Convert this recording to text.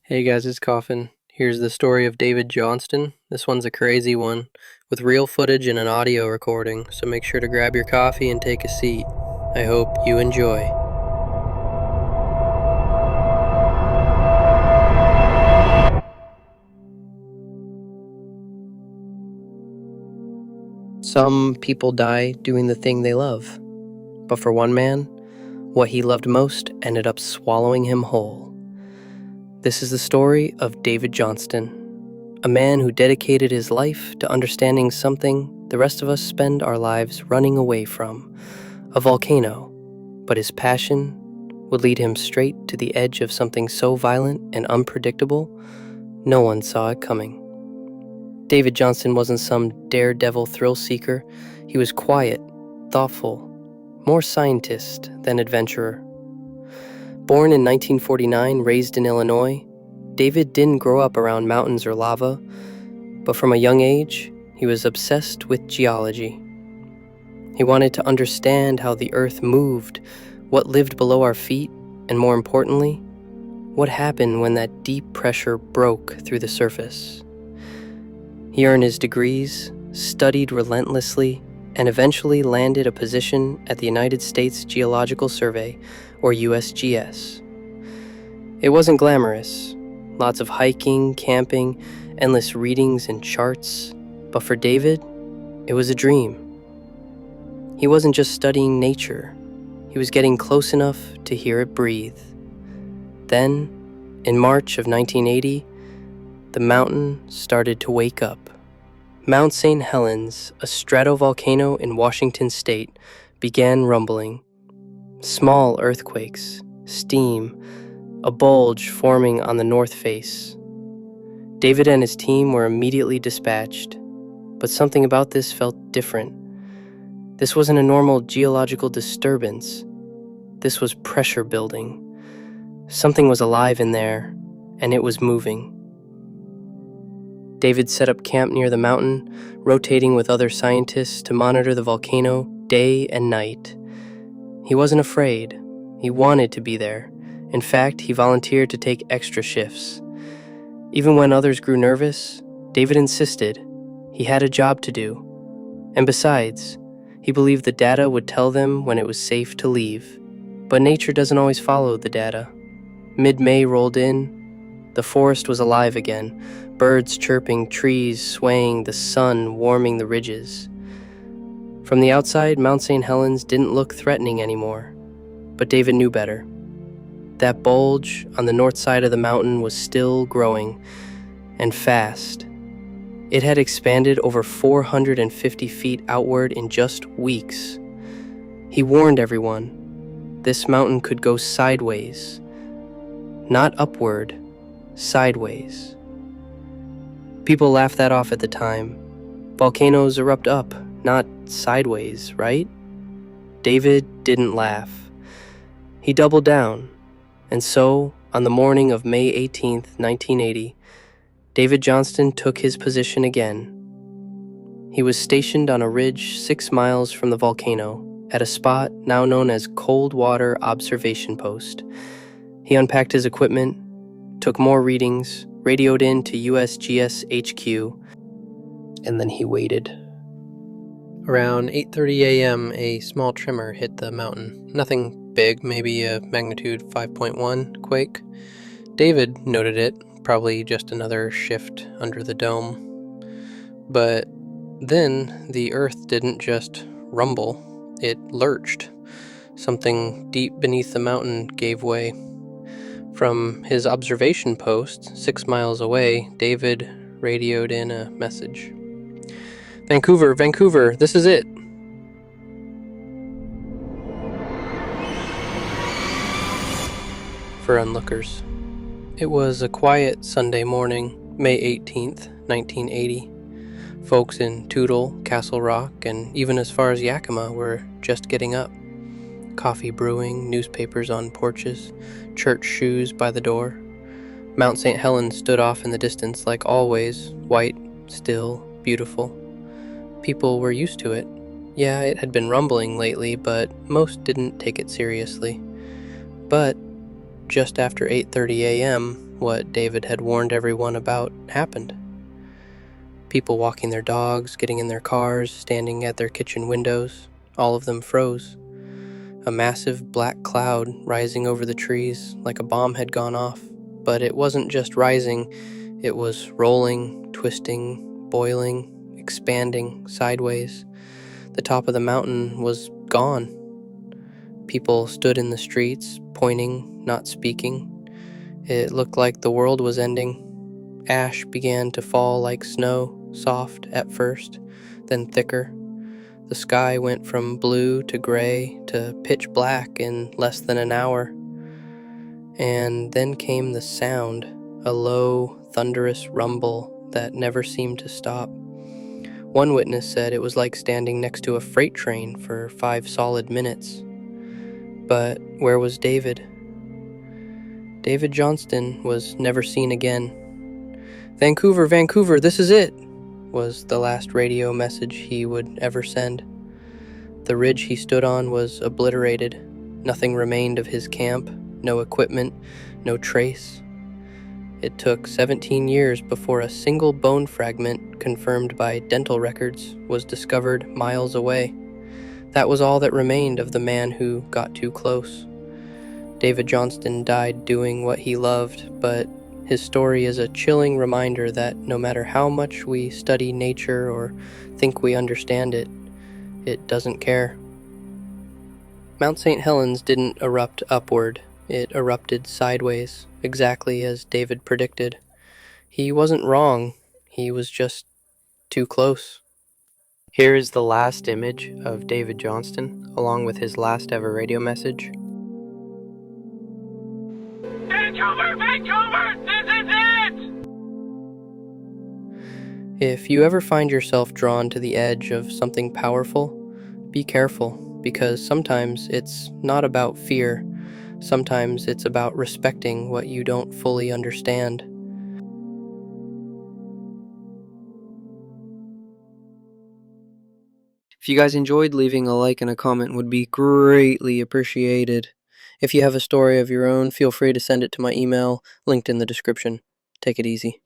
Hey guys, it's Coffin. Here's the story of David Johnston. This one's a crazy one, with real footage and an audio recording, so make sure to grab your coffee and take a seat. I hope you enjoy. Some people die doing the thing they love, but for one man, what he loved most ended up swallowing him whole. This is the story of David Johnston, a man who dedicated his life to understanding something the rest of us spend our lives running away from, a volcano, but his passion would lead him straight to the edge of something so violent and unpredictable, no one saw it coming. David Johnston wasn't some daredevil thrill-seeker. He was quiet, thoughtful, more scientist than adventurer. Born in 1949, raised in Illinois, David didn't grow up around mountains or lava, but from a young age, he was obsessed with geology. He wanted to understand how the earth moved, what lived below our feet, and more importantly, what happened when that deep pressure broke through the surface. He earned his degrees, studied relentlessly, and eventually landed a position at the United States Geological Survey, or USGS. It wasn't glamorous, lots of hiking, camping, endless readings and charts, but for David, it was a dream. He wasn't just studying nature, he was getting close enough to hear it breathe. Then, in March of 1980, the mountain started to wake up. Mount St. Helens, a stratovolcano in Washington state, began rumbling. Small earthquakes, steam, a bulge forming on the north face. David and his team were immediately dispatched, but something about this felt different. This wasn't a normal geological disturbance. This was pressure building. Something was alive in there, and it was moving. David set up camp near the mountain, rotating with other scientists to monitor the volcano day and night. He wasn't afraid. He wanted to be there. In fact, he volunteered to take extra shifts. Even when others grew nervous, David insisted he had a job to do. And besides, he believed the data would tell them when it was safe to leave. But nature doesn't always follow the data. Mid-May rolled in. The forest was alive again, birds chirping, trees swaying, the sun warming the ridges. From the outside, Mount St. Helens didn't look threatening anymore, but David knew better. That bulge on the north side of the mountain was still growing, and fast. It had expanded over 450 feet outward in just weeks. He warned everyone, this mountain could go sideways. Not upward, sideways. People laughed that off at the time. Volcanoes erupt up, not sideways, right? David didn't laugh. He doubled down, and so, on the morning of May 18th, 1980, David Johnston took his position again. He was stationed on a ridge 6 miles from the volcano, at a spot now known as Cold Water Observation Post. He unpacked his equipment, took more readings, radioed in to USGS HQ, and then he waited. Around 8:30 a.m., a small tremor hit the mountain. Nothing big, maybe a magnitude 5.1 quake. David noted it, probably just another shift under the dome. But then the earth didn't just rumble, it lurched. Something deep beneath the mountain gave way. From his observation post, 6 miles away, David radioed in a message. Vancouver, Vancouver, this is it. For onlookers. It was a quiet Sunday morning, May 18th, 1980. Folks in Toutle, Castle Rock, and even as far as Yakima were just getting up. Coffee brewing, newspapers on porches, church shoes by the door. Mount St. Helens stood off in the distance like always, white, still, beautiful. People were used to it. Yeah, it had been rumbling lately, but most didn't take it seriously. But just after 8:30 a.m., what David had warned everyone about happened. People walking their dogs, getting in their cars, standing at their kitchen windows, all of them froze. A massive black cloud rising over the trees like a bomb had gone off. But it wasn't just rising, it was rolling, twisting, boiling, expanding sideways. The top of the mountain was gone. People stood in the streets, pointing, not speaking. It looked like the world was ending. Ash began to fall like snow, soft at first, then thicker. The sky went from blue to gray to pitch black in less than an hour. And then came the sound, a low, thunderous rumble that never seemed to stop. One witness said it was like standing next to a freight train for 5 solid minutes. But where was David? David Johnston was never seen again. "Vancouver, Vancouver, this is it," was the last radio message he would ever send. The ridge he stood on was obliterated. Nothing remained of his camp, no equipment, no trace. It took 17 years before a single bone fragment, confirmed by dental records, was discovered miles away. That was all that remained of the man who got too close. David Johnston died doing what he loved, but his story is a chilling reminder that no matter how much we study nature or think we understand it, it doesn't care. Mount St. Helens didn't erupt upward, it erupted sideways, exactly as David predicted. He wasn't wrong, he was just too close. Here is the last image of David Johnston, along with his last ever radio message. "Vancouver, Vancouver, this is it!" If you ever find yourself drawn to the edge of something powerful, be careful, because sometimes it's not about fear. Sometimes it's about respecting what you don't fully understand. If you guys enjoyed, leaving a like and a comment would be greatly appreciated. If you have a story of your own, feel free to send it to my email, linked in the description. Take it easy.